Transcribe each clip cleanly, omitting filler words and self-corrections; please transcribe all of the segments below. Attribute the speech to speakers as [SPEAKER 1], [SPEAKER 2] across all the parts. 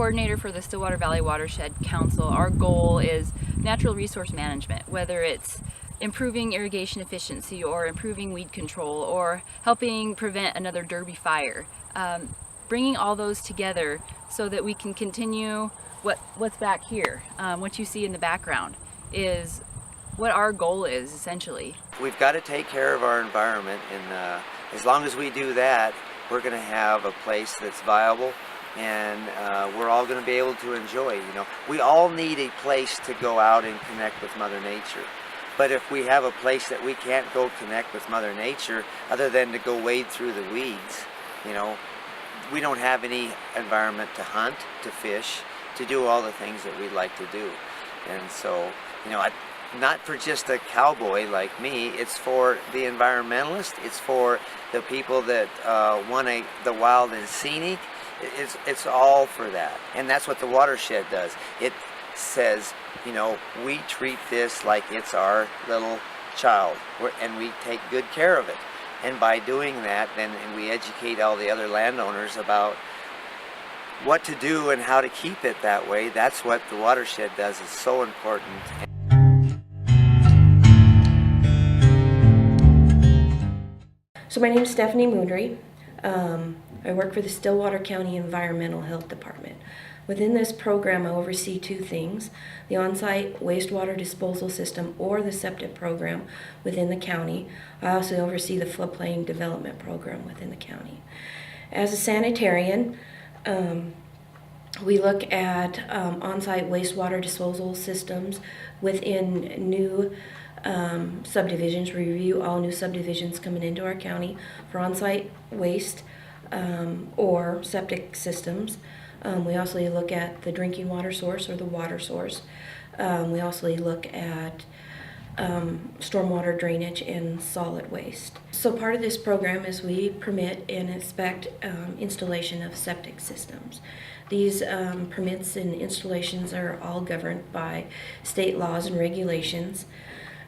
[SPEAKER 1] coordinator for the Stillwater Valley Watershed Council, our goal is natural resource management, whether it's improving irrigation efficiency or improving weed control or helping prevent another Derby fire. Bringing all those together so that we can continue what's back here. What you see in the background is what our goal is, essentially.
[SPEAKER 2] We've got to take care of our environment, and as long as we do that, we're going to have a place that's viable, and we're all going to be able to enjoy. You know, we all need a place to go out and connect with Mother Nature. But if we have a place that we can't go connect with Mother Nature other than to go wade through the weeds, you know, we don't have any environment to hunt, to fish, to do all the things that we'd like to do. And so, you know, not for just a cowboy like me, it's for the environmentalist, it's for the people that want the wild and scenic. It's all for that. And that's what the Watershed does. It says, you know, we treat this like it's our little child, and we take good care of it. And by doing that, then we educate all the other landowners about what to do and how to keep it that way. That's what the Watershed does. It's so important.
[SPEAKER 3] So my name is Stephanie Moodry. I work for the Stillwater County Environmental Health Department. Within this program, I oversee two things: the on-site wastewater disposal system, or the septic program within the county. I also oversee the floodplain development program within the county. As a sanitarian, we look at on-site wastewater disposal systems within new subdivisions. We review all new subdivisions coming into our county for on-site waste or septic systems. We also look at the drinking water source or the water source. We also look at stormwater drainage and solid waste. So part of this program is we permit and inspect installation of septic systems. These permits and installations are all governed by state laws and regulations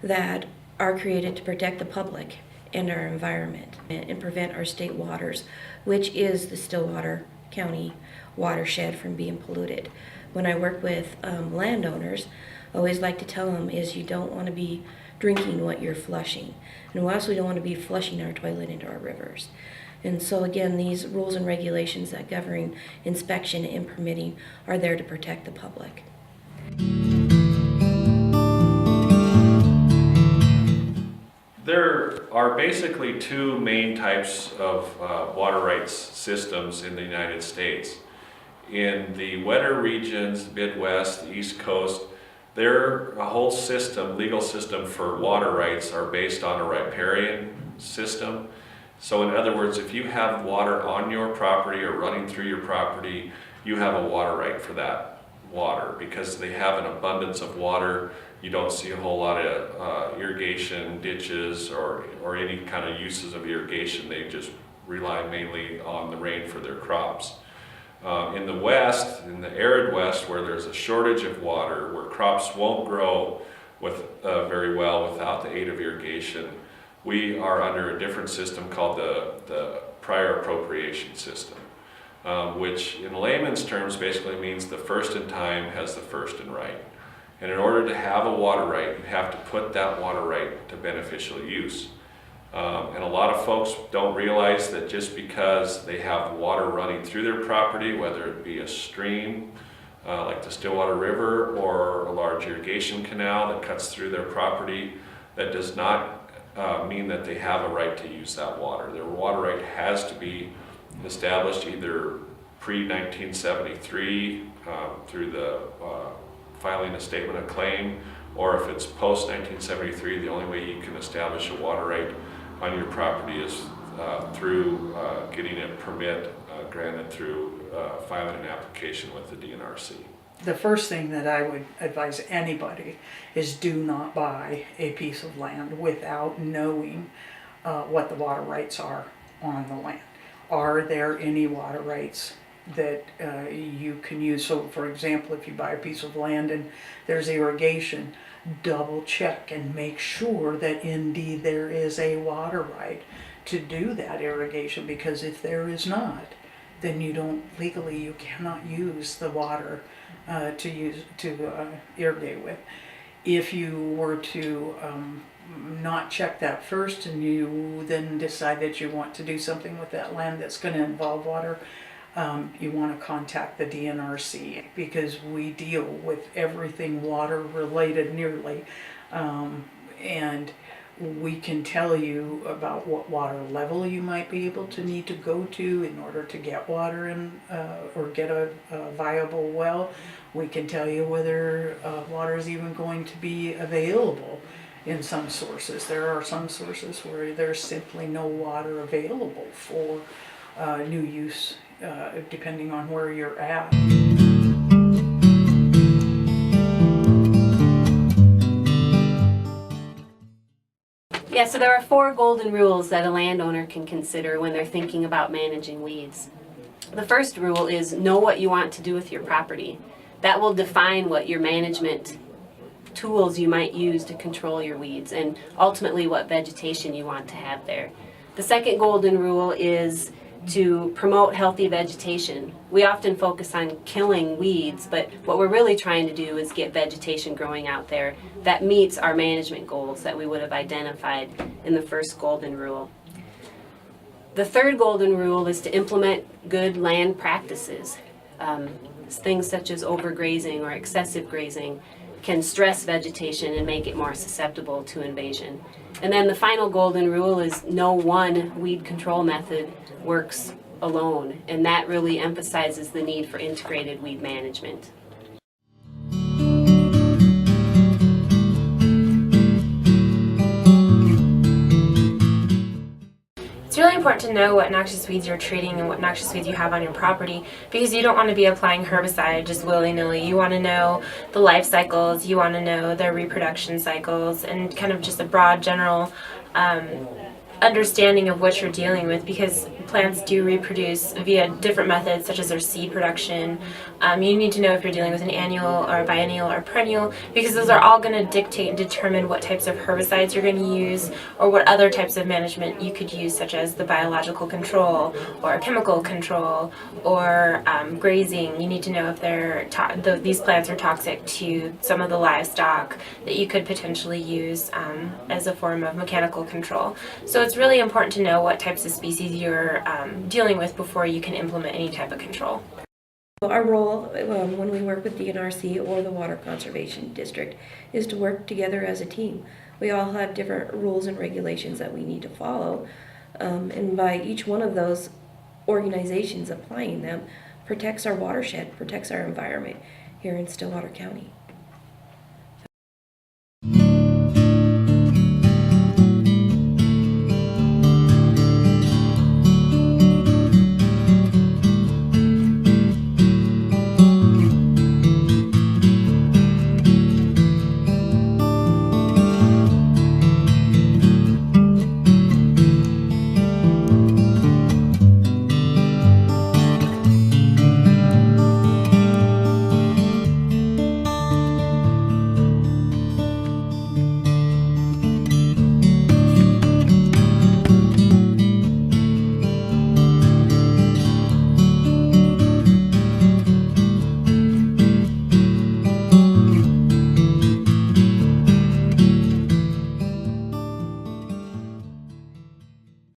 [SPEAKER 3] that are created to protect the public and our environment and prevent our state waters, which is the Stillwater County watershed, from being polluted. When I work with landowners, I always like to tell them is you don't want to be drinking what you're flushing, and we also don't want to be flushing our toilet into our rivers. And so again, these rules and regulations that govern inspection and permitting are there to protect the public.
[SPEAKER 4] There are basically two main types of water rights systems in the United States. In the wetter regions, Midwest, the East Coast, their whole system, legal system for water rights are based on a riparian system. So in other words, if you have water on your property or running through your property, you have a water right for that water because they have an abundance of water. You don't see a whole lot of irrigation ditches or any kind of uses of irrigation. They just rely mainly on the rain for their crops. In the West, in the arid West, where there's a shortage of water, where crops won't grow very well without the aid of irrigation, we are under a different system called the prior appropriation system, which in layman's terms basically means the first in time has the first in right. And in order to have a water right, you have to put that water right to beneficial use. And a lot of folks don't realize that just because they have water running through their property, whether it be a stream like the Stillwater River or a large irrigation canal that cuts through their property, that does not mean that they have a right to use that water. Their water right has to be established either pre-1973 through the filing a statement of claim, or if it's post-1973, the only way you can establish a water right on your property is through getting a permit granted through filing an application with the DNRC.
[SPEAKER 5] The first thing that I would advise anybody is do not buy a piece of land without knowing what the water rights are on the land. Are there any water rights that you can use? So for example, if you buy a piece of land and there's irrigation, double check and make sure that indeed there is a water right to do that irrigation, because if there is not, then you don't, legally, you cannot use the water to irrigate with. If you were to not check that first and you then decide that you want to do something with that land that's going to involve water, you want to contact the DNRC, because we deal with everything water related nearly, and we can tell you about what water level you might be able to need to go to in order to get water in, or get a viable well. We can tell you whether water is even going to be available in some sources. There are some sources where there's simply no water available for new use, depending on where you're at.
[SPEAKER 6] Yeah, so there are 4 golden rules that a landowner can consider when they're thinking about managing weeds. The first rule is know what you want to do with your property. That will define what your management tools you might use to control your weeds and ultimately what vegetation you want to have there. The second golden rule is to promote healthy vegetation. We often focus on killing weeds, but what we're really trying to do is get vegetation growing out there that meets our management goals that we would have identified in the first golden rule. The third golden rule is to implement good land practices. Things such as overgrazing or excessive grazing can stress vegetation and make it more susceptible to invasion. And then the final golden rule is no one weed control method works alone, and that really emphasizes the need for integrated weed management.
[SPEAKER 7] It's really important to know what noxious weeds you're treating and what noxious weeds you have on your property, because you don't want to be applying herbicide just willy-nilly. You want to know the life cycles, you want to know their reproduction cycles, and kind of just a broad general understanding of what you're dealing with, because plants do reproduce via different methods such as their seed production. You need to know if you're dealing with an annual or a biennial or perennial, because those are all going to dictate and determine what types of herbicides you're going to use or what other types of management you could use, such as the biological control or chemical control or grazing. You need to know if these plants are toxic to some of the livestock that you could potentially use as a form of mechanical control. So it's really important to know what types of species you're dealing with before you can implement any type of control.
[SPEAKER 3] Our role when we work with DNRC or the Water Conservation District is to work together as a team. We all have different rules and regulations that we need to follow, and by each one of those organizations applying them protects our watershed, protects our environment here in Stillwater County.